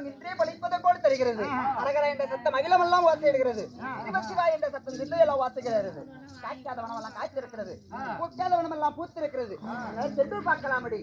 தெய்வம் இன்றே பலிப்பதை போல தெரிகிறது. அரகர என்ற சத்தம் அகிலமெல்லாம் வாசிடுகிறது. சிவசிவா என்ற சத்தம் தில்லையெல்லாம் வாசிக்கிறது. காய்க்காதவனமெல்லாம் காய்த்திருக்கிறது. பூக்காதவனமெல்லாம் பூத்திருக்கிறது. சென்று பார்க்கலாமடி.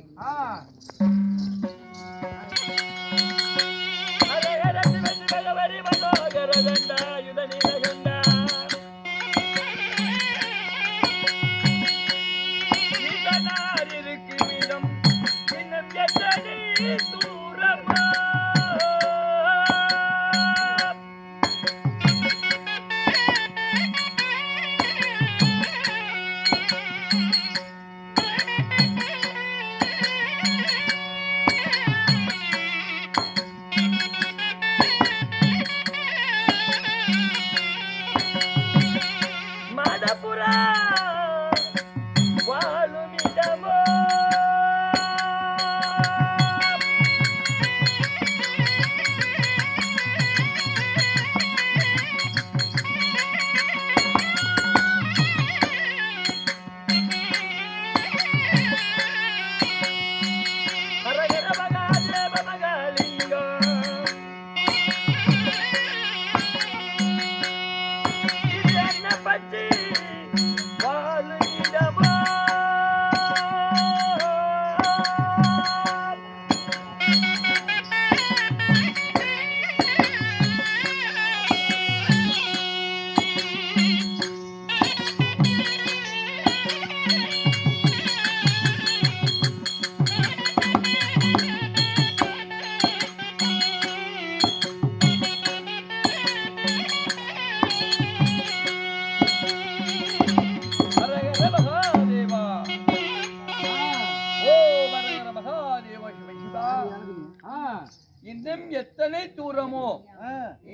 இன்னும் எத்தனை தூரமோ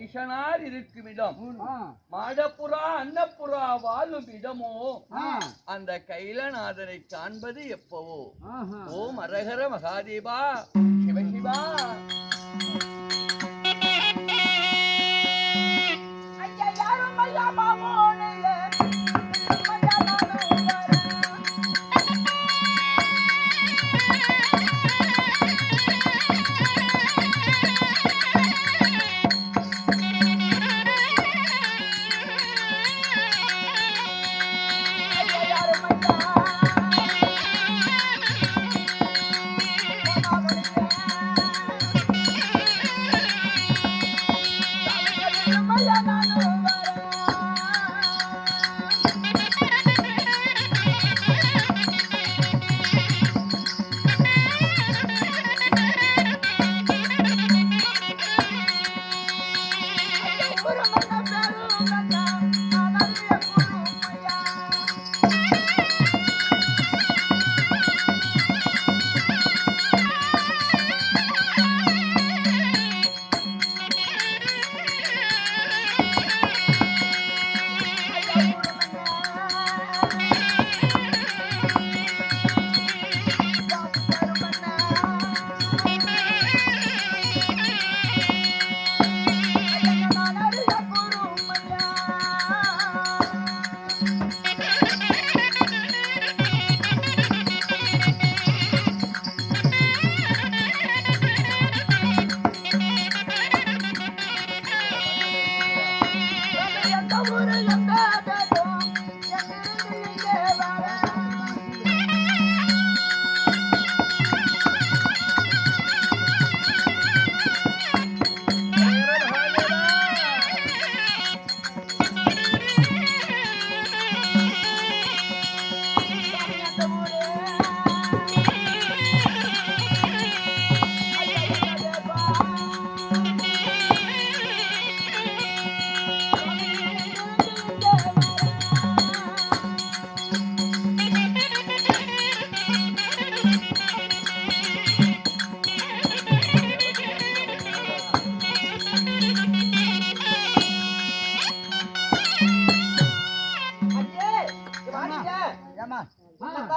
ஈசனார் இருக்கும் இடம், மாடப்புறா அன்னப்புறா வாழும் இடமோ அந்த கைலநாதனை காண்பது எப்பவோ. ஓம் அரஹர மகாதேவா சிவசிவா.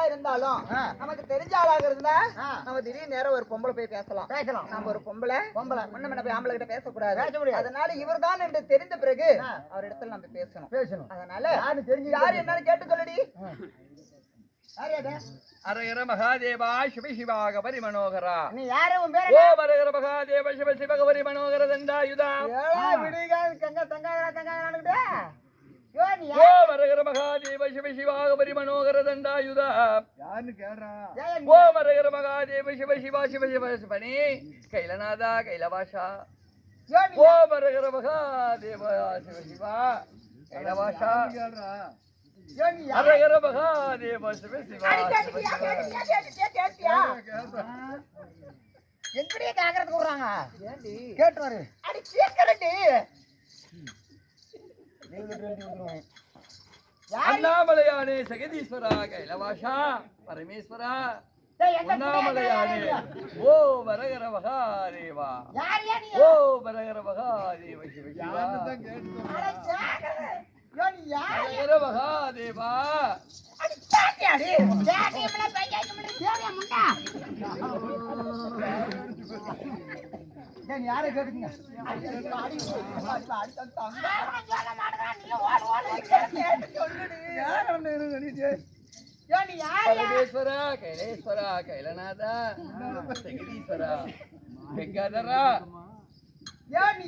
இருந்தாலும் நமக்கு தெரிஞ்ச ஆளாக இருந்தா நம்ம திடீர்னு நேரம் ஒரு பொம்பளை போய் பேசலாம். நம்ம ஒரு பொம்பளை ஒண்ணு போய் ஆம்பளை கிட்ட பேசக்கூடாது. அதனால இவர் தான் என்று தெரிந்த பிறகு அவர் இடத்துல நம்ம பேசணும். அதனால யாரு என்னன்னு கேட்டு சொல்லடி. அரகர மகாதேவா சிவ சிவாக பரி மனோகரா நீ யாரு உன் பேரு ஓ அரகர மகாதேவ சிவ சிவக பரி மனோகர தண்டாயுதா ஓ அரகர மகாதேவ சிவ சிவாக பரி மனோகர தண்டாயுதா ஓ அரகர மகாதேவ சிவ சிவா சிவ சிவ சிவனே கைலநாதா கைலவாசா ஓ அரகர மகாதேவ சிவ சிவா கைலவாசா அரகர மகாதேவ சிவ சிவா எங்கடியே கேக்குறது கூறாங்க கேட்டு வரு அடி கேக்குறடி அண்ணாமலையானே சகதீஸ்வரா கைலவாசா பரமேஸ்வரா அண்ணாமலையானே ஓ வரகர மகாதேவா ஓ வரகர மகாதேவ சிவ சிவா வரகர மகாதேவா யாரை கேட்டுங்க பரமேஸ்வரா கைலேஸ்வரா கைலநாதா ஜெகதீஸ்வரா கங்காதரா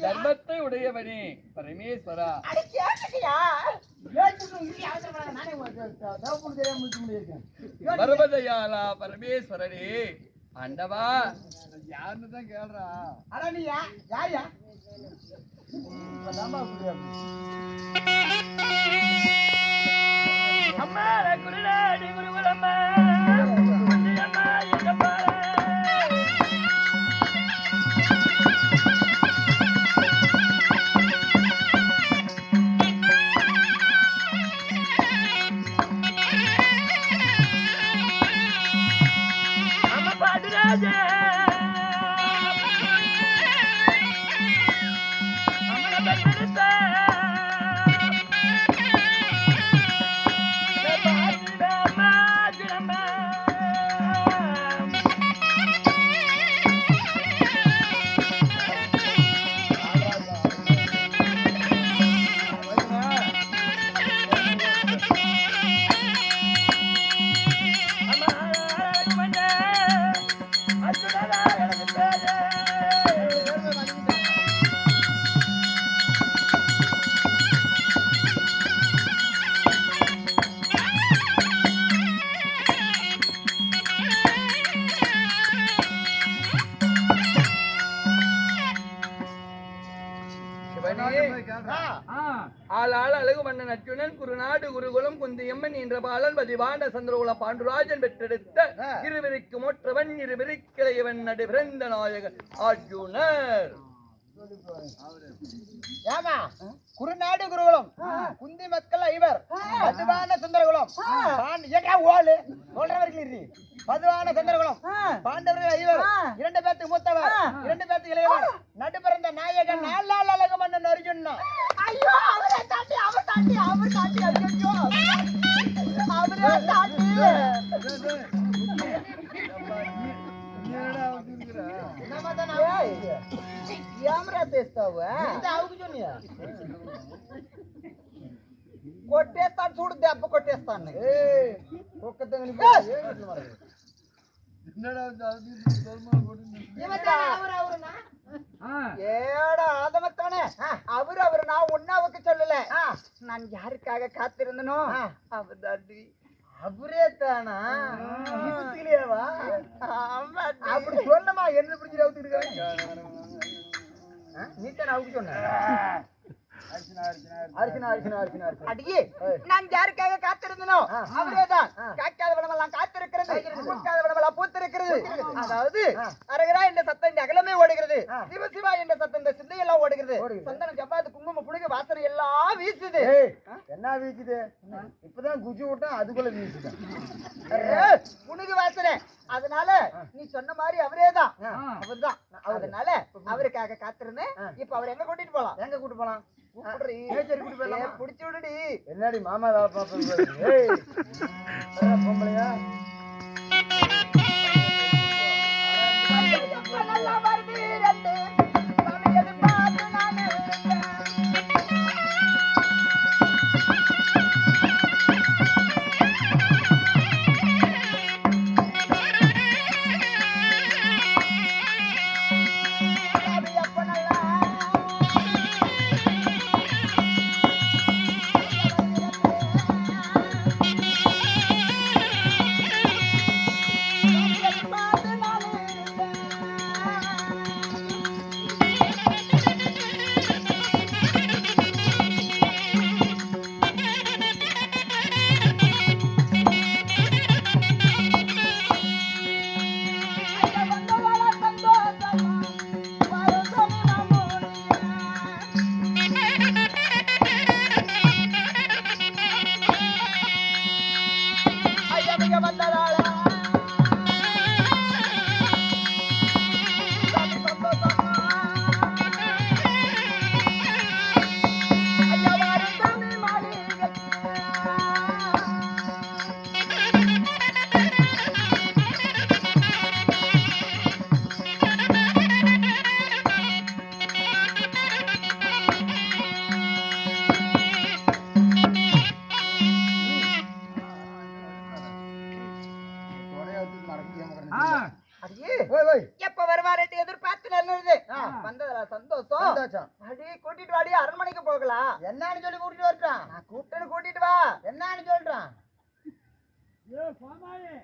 தர்மத்தை உடையவனே பரமேஸ்வரா பரமதயாலா பரமேஸ்வரனே ஆண்டவா யாருன்னு தான் கேள்றா அட நீ யாரியா அம்மா குருநாடி குருகுலம்மா அம்மா எங்கப்பா அம்மா பாடுராஜே ஆளாள் அழகு மன்னன் அர்ஜுனன் குருநாடு குருகுலம் குந்தியம்மன் என்ற பாலன் பதிவாண்ட சந்திரகுல பாண்டுராஜன் பெற்றெடுத்த இருவருக்கு மொற்றவன் இருவருக்கிளையவன் நடு பிறந்த நாயகன் அர்ஜுனர். ஏமா குருநாடு குருகுலம் குந்தி மக்கள் ஐவர் பதுவான சுந்தரகுலம் ஓலு சொல்றவர்கள் பதுவான சுந்தரகுலம் பாண்டவர்கள் ஐவர் இரண்டு பேத்துக்கு மூத்தவர் இரண்டு பேத்துக்கு இளையவர் நடு பிறந்த நாயகன் நாலாள் அழகு மன்னன் அர்ஜுனா. ஐயோ அவரை தாண்டி அவர் தாண்டி அவர் தாண்டி ஐயோ அவரே தாண்டி ఏమరా తెస్తావు కొట్టేస్తాను చూడు దెబ్బ కొట్టేస్తాను ஏடா ஆதமத்தவனே அவரு நான் ஒன்னாவுக்கு சொல்லல நான் யாருக்காக காத்திருந்தனோ அவர் தாண்டி அவரே தானா இல்லையாவா அப்படி சொல்லமா என்ன பிடிச்சி அவுத்துக்கிட்டு நீ தானே அவுக்கு சொன்ன அடியே நான் யாருக்காக காத்திருந்தனோ அவரேதான் காக்காத விடமெல்லாம் காத்திருக்கிறது பூக்காத விடமெல்லாம் பூத்திருக்கிறது. அதாவது அரகரா என்ற சத்தம் இந்த அகலமே ஓடுகிறது, சிவ சிவா என்ற சத்தம் இந்த சிந்தையெல்லாம் ஓடுகிறது, சந்தனம் ஜப்பாத்து குங்கும புடுங்க வாசனை எல்லாம் வீசுது. என்ன வீசுது? இப்பதான் குஜி விட்டா அதுக்குள்ள வீசுது புனுகு வாசனை. அதனால நீ சொன்ன மாதிரி அவரேதான் அவர்தான். அதனால அவருக்காக காத்திருந்தேன். இப்ப அவர் எங்க கூட்டிட்டு போலாம்? எங்க கூட்டிட்டு போலாம்? என்னடி மாமா பொம்பளையா அடியே ஓய் ஓய் எப்ப வருவாரேட்டு எதிர்பார்த்து நின்னுது ஆ. வந்ததுல சந்தோஷம் சந்தோஷம். அடி கூட்டிட்டு வாடி அரண்மனைக்கு போகலாம் என்னன்னு சொல்லி கூட்டிட்டு வரட்டான்? நான் கூட்டிட்டு வா என்னன்னு சொல்றான்?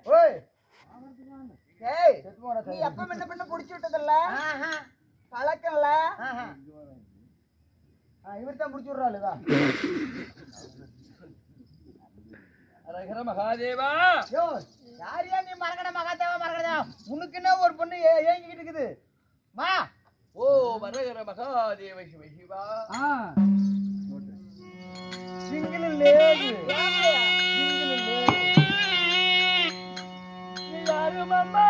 ஓய் ஏய் செத்து போடா நீ தம்பி. எப்ப முன்ன புடிச்சு விட்டதில்ல ஆஹா பழக்கம்ல ஆஹா இவர்தான் புடிச்சு விடுறாள் இதா. அரகர மகாதேவா யோ யாரையா நீ மறக்கட மகாதேவா உனக்கு என்ன ஒரு பொண்ணு ஏங்கிக்கிட்டு இருக்குது மா ஓ அரகர மகாதேவ சிவ சிவா சிங்கிள் லேடி யாரும் அம்மா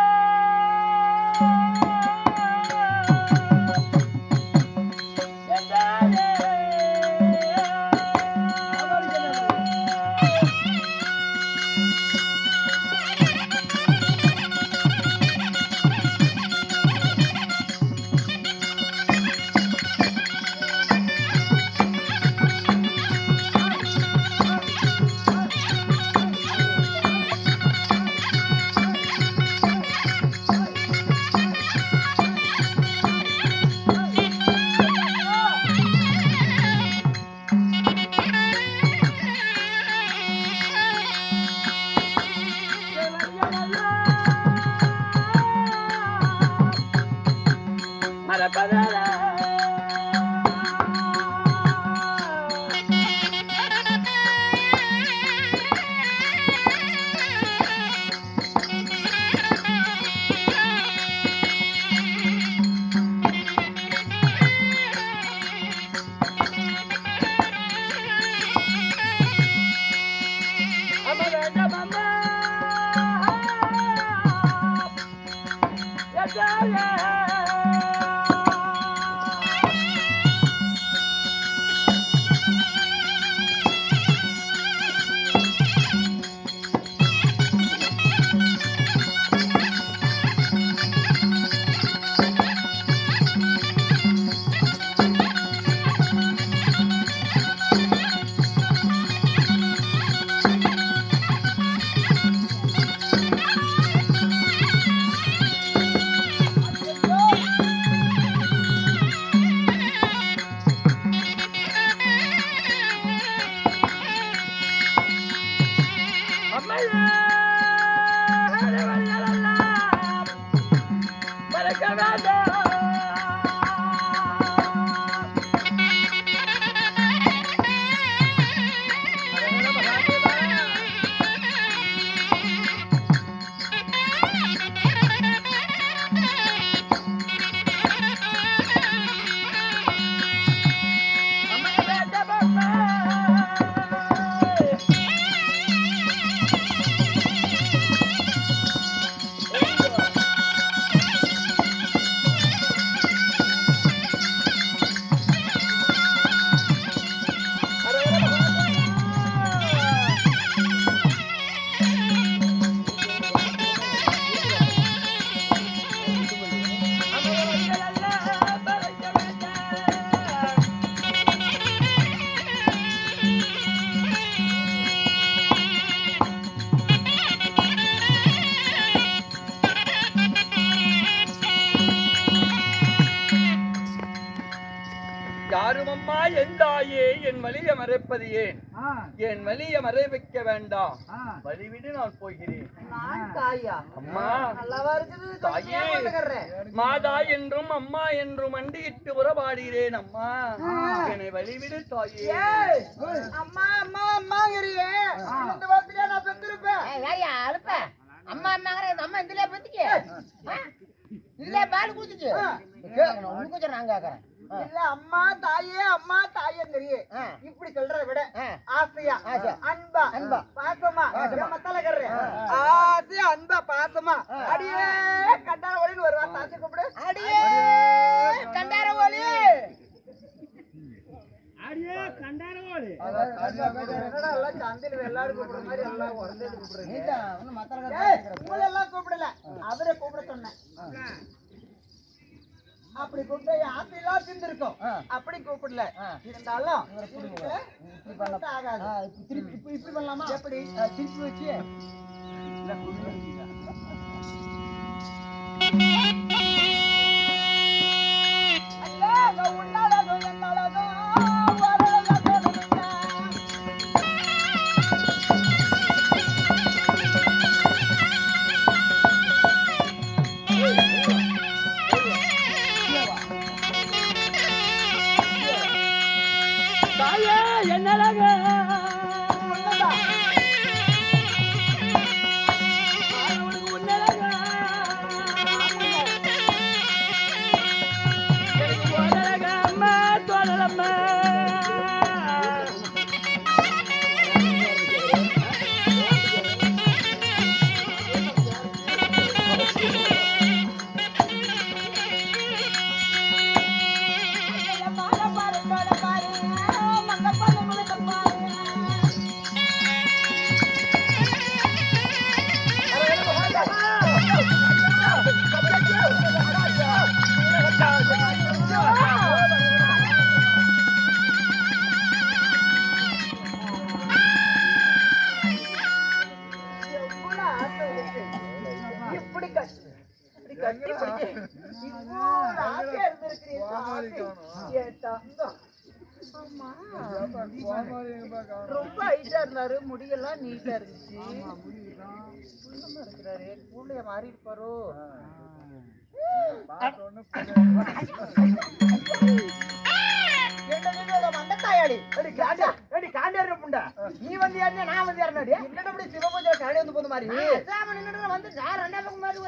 யாருமம்மா எந்தாயே என் வலிய மறைப்பது ஏன் என் வலிய மறை வைக்க வேண்டாம் வழிவிடு நான் போகிறேன் நான் தாயா அம்மா நல்லாவா இருக்குது தாயே மாதா என்றும் அம்மா என்றும் மண்டியிட்டு உறவாடுகிறேன் அம்மா என்னை வழிவிடு தாயே ஏய், அம்மா அம்மா அம்மாங்கறியே இந்த வார்த்தையா நான் பெத்திருப்பேன் ஏய்யா அழுப்ப அம்மா அம்மாங்கற அம்மா இந்தல பத்திக்க இல்ல பால் குடிச்சு கேக்கணும் உனக்கு கொஞ்சம் நான் கேக்குறேன் இல்ல அம்மா தாயேங்கறியே இப்படி சொல்றத விட ஆசையா அன்பா பாசமா மத்தலகறே ஆசையா அன்பா பாசமா அடியே கண்டார ஒளின்னு வருவா தாசி கூப்பிடு அடியே கண்டார ஒளி என்னடா எல்லாம் சந்தில எல்லாரும் கூப்பிடுற மாதிரி எல்லாம் உடனே கூப்பிடுறீங்க உங்களை எல்லாம் கூப்பிடல அவரை கூப்பிட சொன்னேன் அப்படி கூப்பிட்டா ஆசையெல்லாம் திந்திருக்கும் அப்படி கூப்பிடல இருந்தாலும் ஆகாது இப்படி பண்ணலாமா எப்படி திருப்பி வச்சு இப்படி கட்டி பிடிக்க இவ்வளவு ஆசையா இருந்திருக்கிறீங்க சாமி. என் தங்கம். ஆமா. ரொம்ப ஹைட்டா இருந்தாரு, முடியெல்லாம் நீட்டா இருந்துச்சு. குள்ளமா இருக்கிறாரு, கூலைய மாறி இருப்பாரோ? மண்டத்தாயாடி நீ வந்து யாருன்னா நான் வந்து யாருனாடி என்னடா இப்படி சிவபூஜை காடி வந்து போது மாதிரி வந்து நான் ரெண்டா பக்கம் மாதிரி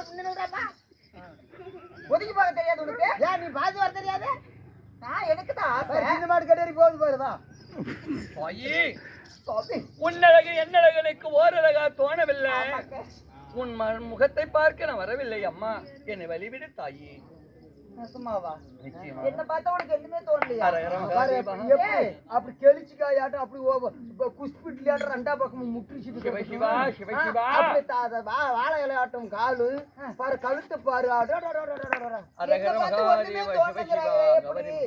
ஒதுக்கி பார்க்க தெரியாது உனக்கு? ஏன் நீ பாத்து வர தெரியாது? நான் எனக்கு தான் ஆசை. இந்த மாடு கடையறி போகுது பாருதான் தாயி சாமி. உன்னழகு என்னழகனுக்கு ஓரழகா தோணவில்லை. உன் முகத்தை பார்க்க நான் வரவில்லை அம்மா, என்னை வழிவிடு தாயி. சும்மாவா? நிச்சயமா. என்ன பார்த்தா உனக்கு எதுவுமே தோணலையா? அப்படி கெளிச்சுக்காயாட்டம் அப்படி குஸ்பிட்லியாட்டம் ரெண்டா பக்கம் முட்டிச்சுட்டு சிவ சிவா சிவ சிவா வாழை இலையாட்டம் காலு பாரு கழுத்து பாரு அரகர மகாதேவ சிவ சிவா கபரி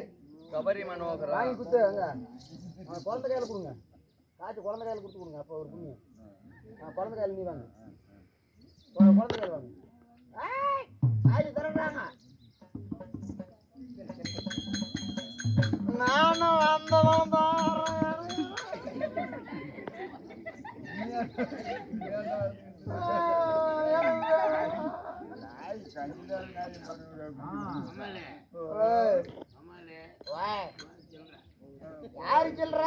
கபரி மனோகரா. வாங்கி குத்து அங்க குழந்தை கையில கொடுங்க, காய்ச்சி குழந்தை கையில கொடுத்து கொடுங்க. அப்போ ஒரு புண்ணியம். குழந்தை கையில நீ வாங்க, குழந்தை கையில வாங்க. காய்ச்சி தரேன்றாங்க. நானும் வந்தவன் யாரு சொல்ற?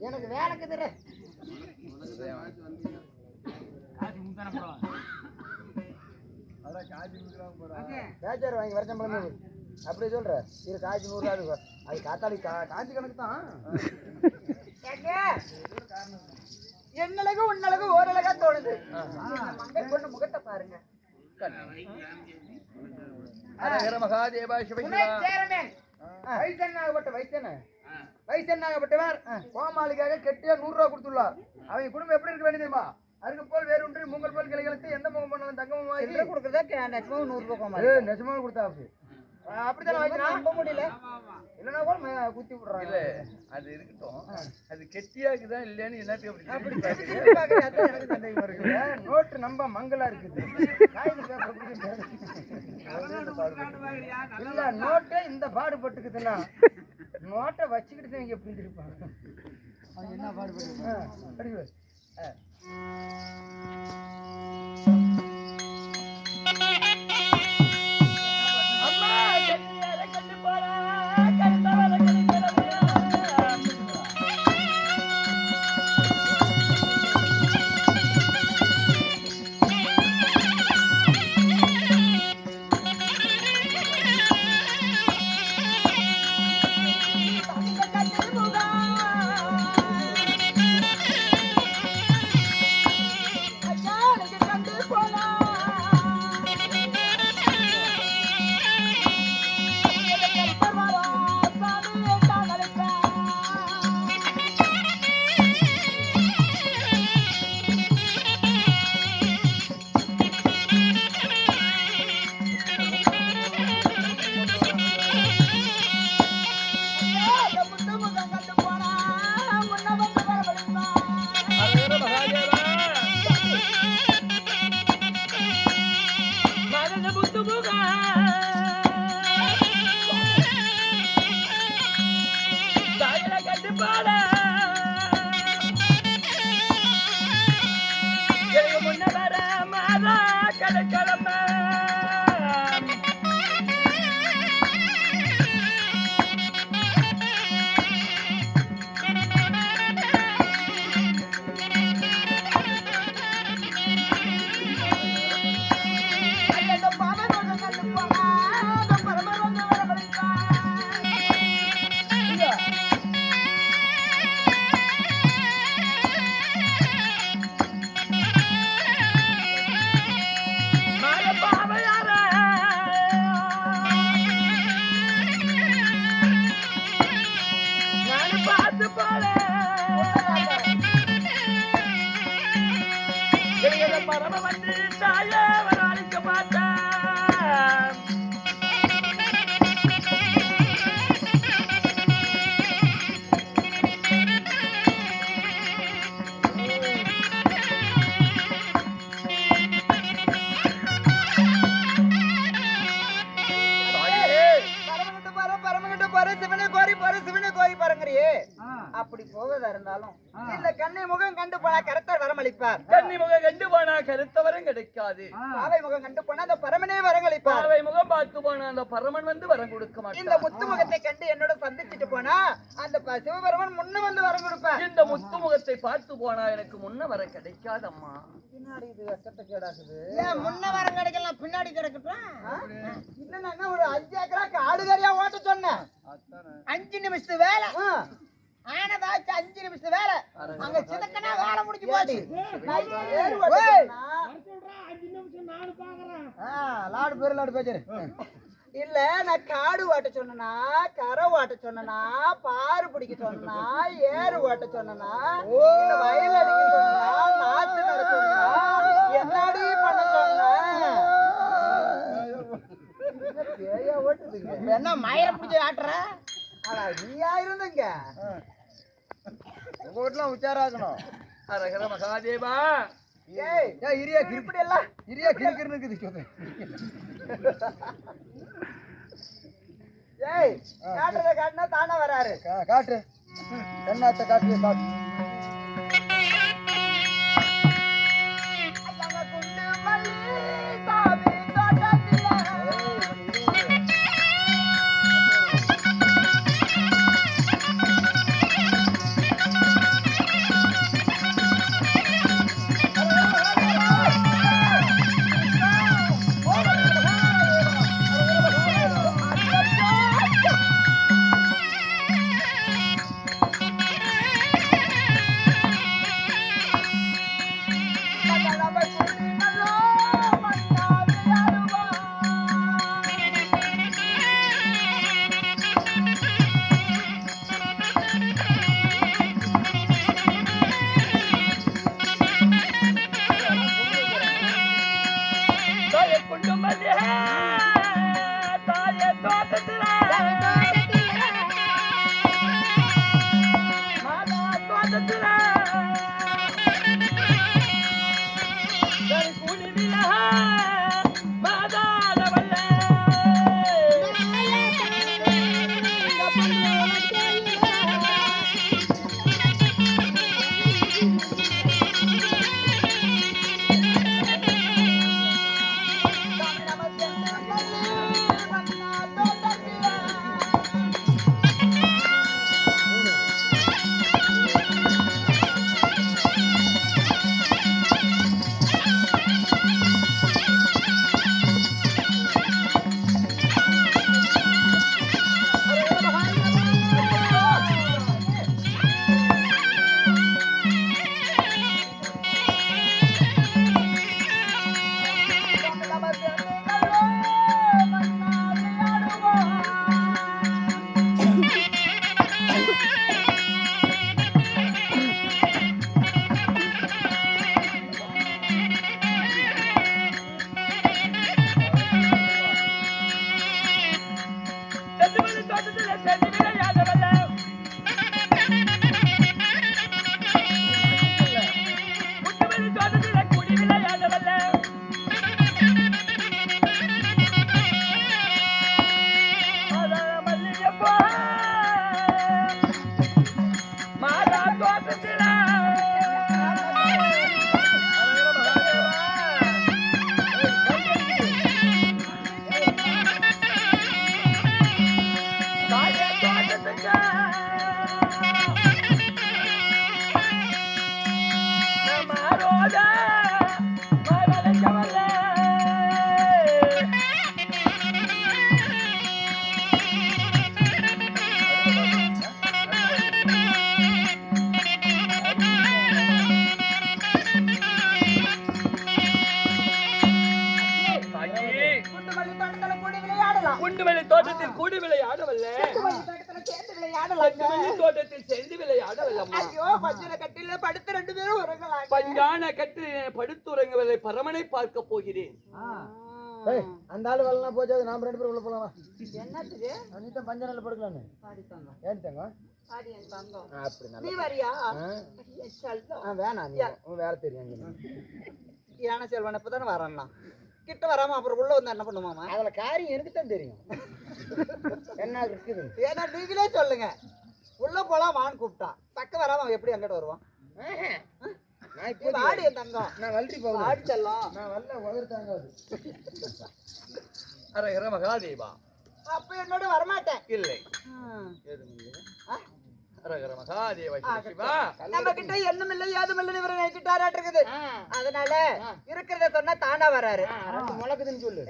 எனக்கு வேலைக்கு தர பேச்சாரு வாங்கி வர சம்பளம் அப்படி சொல்ற இது காய்ச்சி 100 ரூபா. அது காத்தாடி காய்ச்சி கணக்கு தான். என்னழகு உன்னழகு ஓரழகா தோணுது. மங்கை பொண்ணு முகத்தை பாருங்க. அரகர மகாதேவ சிவ சிவா. சேர்மேன் வயசென்னாகப்பட்ட வயசென்னாகப்பட்டவர் கோமாளிக்காக கெட்டியா 100 ரூபா கொடுத்துள்ளார். அவங்க குடும்பம் எப்படி இருக்க வேண்டியது தெரியுமா? அருக்கு போல் வேறொன்றி மூங்கல் போல் கிளைகளுக்கு எந்த முகம் பண்ணாலும் தங்கமும் கொடுக்கறதா நெசமும் 100 ரூபாய் நெசமாக கொடுத்தா அப்படித்தானே வாங்கினா நம்ப முடியல. இல்லைன்னா கூட குத்தி விடுறாங்க. இல்ல அது இருக்கட்டும், அது கெட்டியாக்குதா இல்லையான்னு என்னத்துக்கு அப்படி நோட்டு நம்ப மங்களா இருக்குது. இல்ல நோட்டே இந்த பாடுபட்டுக்குதுன்னா நோட்டை வச்சுக்கிட்டு இங்க எப்படி இருப்பாங்க? என்ன பாடுபட்டு அப்படி போவதா இருந்தாலும் இந்த கண்ணை முகம் கண்டு போனா கருத்தர் வரமளிப்பார். கன்னி முகம் கண்டு போனா கருத்தவரம் கிடைக்காது. பாவை முகம் கண்டு போனா அந்த பரமனே வரமளிப்பார். பார்வை முகம் பார்த்து போனா அந்த பரமன் வந்து வரம் கொடுக்க இந்த மாட்டான். முத்து முகத்தை கண்டு என்னோட சந்திச்சுட்டு போனா அந்த சிவபெருமன் முன்ன வந்து வரம் கொடுப்பார். இந்த முத்து முகத்தை பார்த்து போனா எனக்கு முன்ன வர கிடைக்காதம்மா. பின்னாடி இது வெக்கத்தை கேடாக்குது. ஏன் முன்ன வரம் கிடைக்கலாம் பின்னாடி கிடைக்கட்டும்? என்னன்னா ஒரு 5 ஏக்கரா காடுகாரியா ஓட்ட சொன்னேன். 5 நிமிஷத்து வேலை ஆனதாச்சு. 5 நிமிஷத்து வேலை அங்க சிதக்கனா வேலை முடிஞ்சு போச்சு. நான் ஏறு ஓட்ட சொன்னா, லாடு பேரு லாடு பேச்சு இல்ல நான் காடு ஓட்ட சொன்னா, கரை ஓட்ட சொன்னா, பாரு பிடிக்க சொன்னா, ஏறு ஓட்ட சொன்னா, இல்ல வயல் அடிக்க சொன்னா, நாத்து நட சொன்னா, என்னடி பண்ண சொன்ன? பேயா ஓட்டுதுங்க. என்ன மயிரை பிடிச்சி ஆட்டுற? ஆனா நீயா இருந்துங்க. உங்க வீட்டுல உச்சாராக்கணும். அரகர மகாதேவா. ஏய் இரியா இப்படி எல்லாம் இரியா கிரிக்கின்னு இருக்குது. ஏய் காட்டுறத காட்டினா தானே வராரு. காட்டு என்னத்த காட்டு காட்டு. குண்டுமல்லி தோட்டத்தில் கூடி விளையாடவல்ல, செண்டுமல்லி தோட்டத்தில் சென்று விளையாடவல்லம்மா. ஐயோ பச்சனை கட்டில படுத்து 2 பேரும் உறங்கலாம். பஞ்சான கட்டு படுத்துறங்கவில்லை, பரமனை பார்க்க போகிறேன். அந்த ஆளு வரலாம் போச்சு. நாம 2 பேரும் உள்ள போலாம். என்னத்துக்கு அனிதா பஞ்சனால படுக்கலான்னு ஏன்ட்டாங்க. அப்படி நீ வரியா? வேணாம், நீ வேலை தெரியும். ஏன்னா செல்வன் இப்பதானே வரேன்னா கிட்ட வராம அப்புறம் உள்ள வந்து என்ன பண்ணுமாமா? அதுல காரியம் எனக்கு தான் தெரியும். என்ன இருக்குது ஏன்னா நீங்களே சொல்லுங்க. உள்ள போலாம் வான்னு கூப்பிட்டான் பக்க வராம அவன் எப்படி அங்கிட்ட வருவான் ஆடி என் தங்கம் நான் வள்ளி போகிறேன் ஆடி செல்லம் நான் வல்ல உதர்த்தாங்க அது அரகர மகாதேவா அப்ப என்னோட வரமாட்டேன் இல்லை அரகர மகாதேவா சிவ சிவா நம்ம கிட்ட என்னும் இல்லை ஏதும் இல்லை இவரை நினைச்சிட்டாராட்டு இருக்குது அதனால இருக்கிறத சொன்னா தானா வராரு முளக்குதுன்னு சொல்லு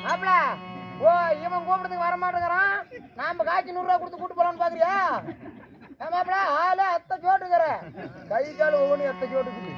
மாப்பிள ஓ இவன் கூப்பிடுறதுக்கு வர மாட்டேங்கிறான் நாம காய்ச்சி 100 ரூபா கொடுத்து கூட்டு போலான்னு பாக்குறியா மாப்பிள ஆளு அத்தை ஜோட்டுக்கிற கை கால் ஒவ்வொன்றும் அத்தை ஜோட்டுக்கு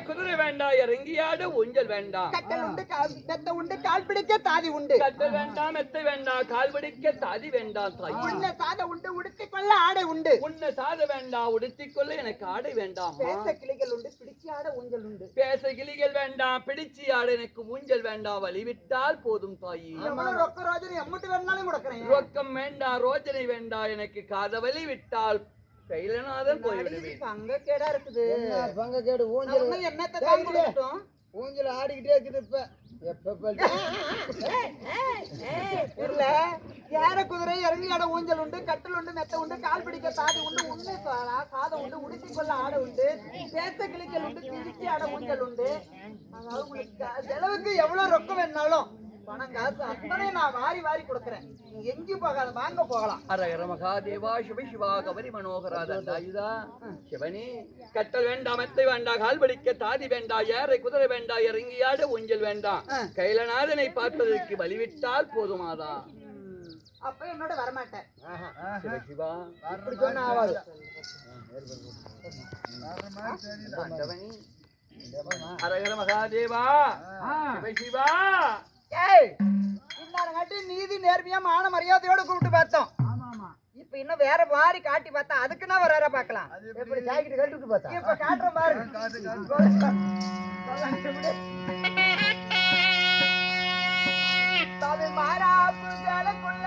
குதிரை வேண்டாம் இறங்கியாடு ஊஞ்சல் வேண்டாம் கட்டல் உண்டு மெத்த உண்டு கால் பிடிக்க தாதி உண்டு கட்டல் வேண்டாம் மெத்தை வேண்டாம் கால் பிடிக்க தாதி வேண்டாம் தாய் உன்ன சாத உண்டு உடுத்திக் கொள்ள ஆடை உண்டு உன்னை சாத வேண்டாம் உடுத்திக்கொள்ள எனக்கு ஆடை வேண்டாம் பேச கிளிகள் உண்டு பிடிச்சி ஆட ஊஞ்சல் உண்டு பேச கிளிகள் வேண்டாம் பிடிச்சி ஆட எனக்கு ஊஞ்சல் வேண்டாம் வழிவிட்டால் போதும் தாயி எவ்வளவு ரொக்க ரோஜனை எம்மட்டு வேணாலும் கொடுக்குறேன் ரொக்கம் வேண்டாம் ரோஜனை வேண்டாம் எனக்கு காதவலி விட்டால் கைலநாதன் போய்விடுவேன் பங்க கேடா இருக்குது பங்க கேடு ஊஞ்சல் என்னத்த காமிட்டோம் ஊஞ்சல் ஆடிக்கிட்டே இருக்குது இப்ப இல்ல ஏற குதிரை இறங்கி ஆட ஊஞ்சல் உண்டு கட்டல் உண்டு மெத்த உண்டு கால் பிடிக்க தாடி உண்டு உண்மை சாதம் உண்டு உடுத்தி கொள்ள ஆடை உண்டு பேச கிளிக்கல் உண்டு கிழிச்சி ஆட ஊஞ்சல் உண்டு அதாவது உங்களுக்கு செலவுக்கு எவ்வளவு ரொக்கம் வேணாலும் பணம் காசு அத்தனை நான் வாரி வாரி கொடுக்குறேன் நீங்க எங்கேயும் போகாத வாங்க போகலாம் அரகர மகாதேவா சிவ சிவா கபரி மனோகரா தண்டாயுதா சிவனே கட்டல் வேண்டாம் மெத்தை வேண்டாம் கால் பிடிக்க தாதி வேண்டாம் ஏறை குதிரை வேண்டாம் இறங்கியாடு ஊஞ்சல் வேண்டாம் கைலநாதனை பார்ப்பதற்கு வழிவிட்டால் போதுமாதா அப்ப என்னோட வரமாட்டேன் சிவ சிவா அப்படி சொன்னா ஆவாது அரகர மகாதேவா சிவ சிவா இன்னாரங்காட்டி நீதி நேர்மையா மான மரியாதையோட கூப்பிட்டு பார்த்தோம் இப்ப இன்னும் வேற மாதிரி காட்டி பார்த்தா அதுக்குன்னா வர பாக்கலாம் எப்படி சாய்க்கிட்டு கட்டுட்டு பார்த்தா இப்ப காட்டுற பாரு தவி மாறாப்பு ஜலக்குள்ள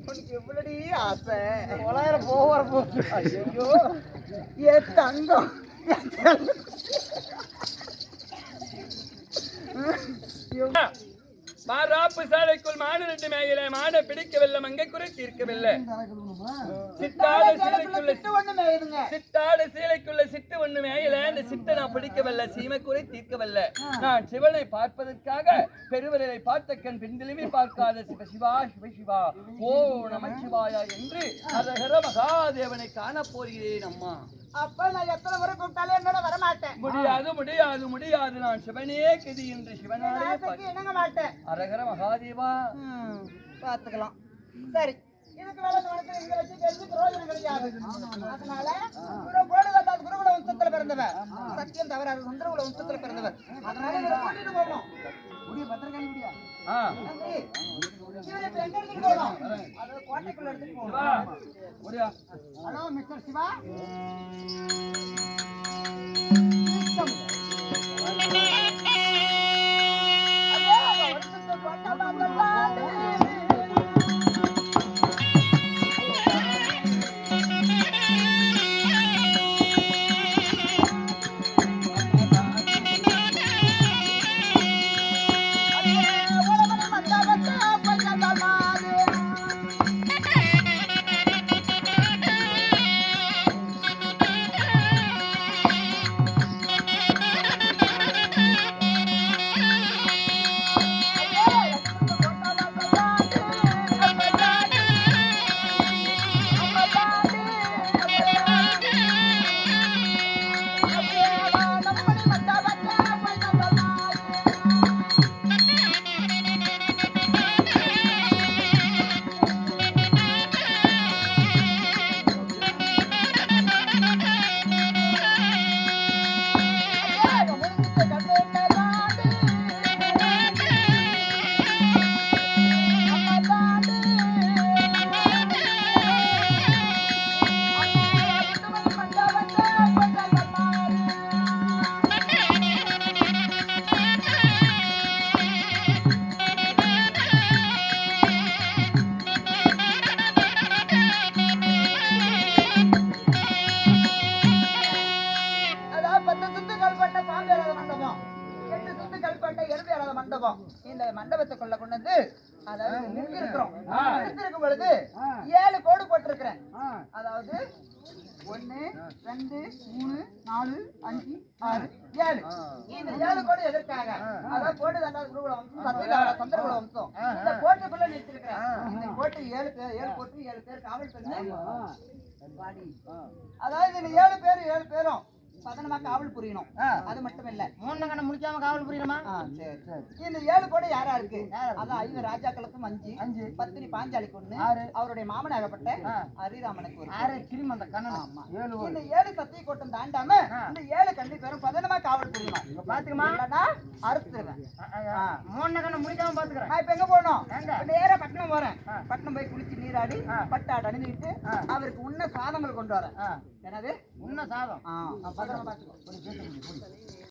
உனக்கு எவ்வளடி ஆசை? 900 போவார போச்சு. ஐயோ ஏ தங்கம், மாறாப்பு சாலைக்குள் மாடு ரெண்டு மேகலை மாட பிடிக்கவில்லை மங்கை குறை தீர்க்கவில்லை சித்தாடு சீலைக்குள்ள சித்தாடு சீலைக்குள்ள சிட்டு ஒண்ணு மேகலை அந்த சிட்டை நான் பிடிக்கவில்லை சீமை குறை தீர்க்கவில்லை நான் சிவனை பார்ப்பதற்காக பெருவரை பார்த்த கண் பின்திலுமே பார்க்காத சிவசிவா சிவசிவா ஓ நமச்சிவாயா என்று ஹரஹர மகாதேவனை காண போகிறேன் அம்மா. அப்ப நான் எத்தனை முறை கூப்பிட்டாலும் என்னோட வரமாட்டேன். முடியாது முடியாது முடியாது நான் சிவனே கதி என்று சிவனாலே என்னங்க மாட்டேன். அரகர மகாதேவா பாத்துக்கலாம். சரி, இதுக்கு மேல இந்த வனத்துல இங்க வச்சு பேசி பிரயோஜனம் கிடையாது. அதனால கோடு வந்தால் குருகுல வம்சத்துல பிறந்தவர், சத்தியம் தவறாது சுந்தரகுல வம்சத்துல பிறந்தவர். அதனால இவரை கூட்டிட்டு போகணும். முடிய பத்திரகாளி முடியா இவரை இப்ப எங்க எடுத்துட்டு போகணும்? அதாவது கோட்டைக்குள்ள எடுத்துட்டு போகணும். ஹலோ மிஸ்டர் சிவா, இந்த மண்டபத்தை கொள்ள கொண்டது அதாவது நிறுத்திருக்கிறோம். நிறுத்திருக்கும் பொழுது 7 கோடு போட்டிருக்கிறேன். அதாவது 1 2 3 4 5 6 7 இந்த 7 கோடு எதற்காக? அதாவது கோடு தண்டாது குருகுல வம்சம் சந்திரகுல வம்சம் இந்த கோட்டுக்குள்ள நிறுத்திருக்கிறேன். இந்த கோட்டு 7 பேர் 7 கோட்டு 7 பேர் காவல் பண்ணி அதாவது இந்த 7 பேரும் பதனமா காவல் புரியணும் அது மட்டும் இல்ல 3 கண்ணை முடிக்காம காவல் புரியணுமா? சரி இந்த 7 கூட யாரா இருக்கு அதான் 5 ராஜாக்களுக்கும் 5 பத்தினி பாஞ்சாலிக்கு 1 அவருடைய மாமனாகப்பட்ட ஹரிராமனுக்கு 1 ஆறு கிரிம அந்த கண்ணன் ஆமா 7 இந்த 7 சத்திய கோட்டம் தாண்டாம இந்த 7 கண்ணி பேரும் பதனமா காவல் புரியணும் பாத்துக்கமா இல்லனா அறுத்துறேன் 3 கண்ணை முடிக்காம பாத்துக்கறேன். நான் இப்ப எங்க போறோம் நேரா பட்டணம் போறேன் பட்டணம் போய் குளிச்சு நீராடி பட்டாடு அணிஞ்சிட்டு அவருக்கு உண்ண சாதங்கள் கொண்டு வரேன் என்னது உன்ன சாதம் பத்திரமா பாத்துக்கோ